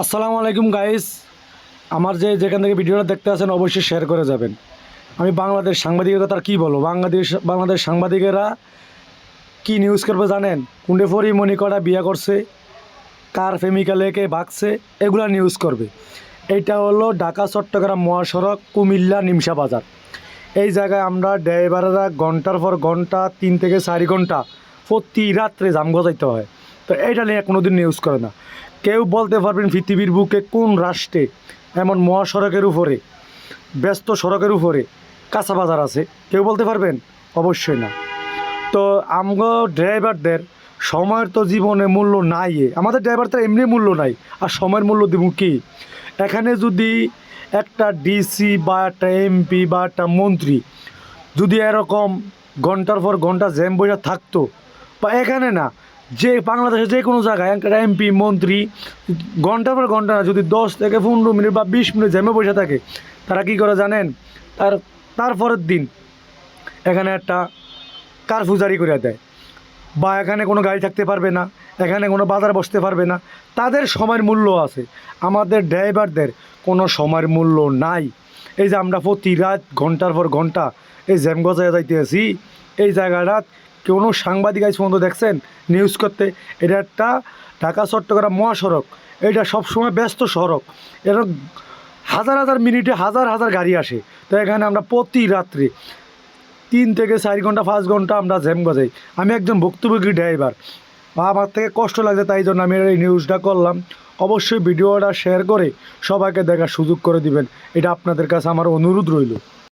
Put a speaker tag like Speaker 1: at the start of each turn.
Speaker 1: আসসালামু আলাইকুম গাইস। আমার যেখান থেকে ভিডিওটা দেখতে আছেন অবশ্যই শেয়ার করে যাবেন। আমি বাংলাদেশ সাংবাদিকের কথা আর কী বলবো, বাংলাদেশ সাংবাদিকেরা কি নিউজ করবে জানেন? কুন্ডে মনি করা বিয়ে করছে, কার প্রেমিকা কে ভাগছে, এগুলা নিউজ করবে। এইটা হলো ঢাকা চট্টগ্রাম মহাসড়ক কুমিল্লা নিমসা বাজার। এই জায়গায় আমরা ড্রাইভাররা ঘন্টার পর ঘন্টা 3 থেকে 4 ঘন্টা প্রতি রাত্রে জাম গজাইতে হয়। তো এইটা নিয়ে কোনোদিন নিউজ করে না। কেউ বলতে পারবেন পৃথিবীর বুকে কোন রাষ্ট্রে এমন মহাসড়কের উপরে, ব্যস্ত সড়কের উপরে কাঁচা বাজার আছে? কেউ বলতে পারবেন? অবশ্যই না। তো আমগো ড্রাইভারদের সময়ের তো জীবনে মূল্য নাই, আমাদের ড্রাইভারদের এমনি মূল্য নাই, আর সময়ের মূল্য দিব কি? এখানে যদি একটা ডিসি বা একটা এমপি বা একটা মন্ত্রী যদি এরকম ঘন্টার পর ঘন্টা জ্যাম বইয়া থাকতো, বা এখানে না, যে বাংলাদেশে যে কোনো জায়গায় একটা এমপি মন্ত্রী ঘন্টার পর ঘন্টা না, যদি 10 থেকে 15 মিনিট বা 20 মিনিট জ্যামে বসে থাকে, তারা কী করে জানেন? তারপরের দিন এখানে একটা কারফিউ জারি করে দেয়, বা এখানে কোনো গাড়ি থাকতে পারবে না, এখানে কোনো বাজার বসতে পারবে না। তাদের সময়ের মূল্য আছে, আমাদের ড্রাইভারদের কোনো সময়ের মূল্য নাই। এই যে আমরা প্রতি রাত ঘন্টার পর ঘন্টা এই জ্যাম গজায় যাইতেছি, এই জায়গাটা কোনো সাংবাদিক আজ পর্যন্ত দেখছেন নিউজ করতে? এটা একটা ঢাকা চট্টগ্রাম মহাসড়ক, এটা সবসময় ব্যস্ত সড়ক, এটা হাজার হাজার মিনিটে হাজার হাজার গাড়ি আসে। তো এখানে আমরা প্রতি রাত্রে 3 থেকে 4 ঘন্টা 5 ঘন্টা আমরা জ্যাম গজাই। আমি একজন ভুক্তভোগী ড্রাইভার, আমার থেকে কষ্ট লাগছে, তাই জন্য আমি এই নিউজটা করলাম। অবশ্যই ভিডিওটা শেয়ার করে সবাইকে দেখার সুযোগ করে দিবেন, এটা আপনাদের কাছে আমার অনুরোধ রইল।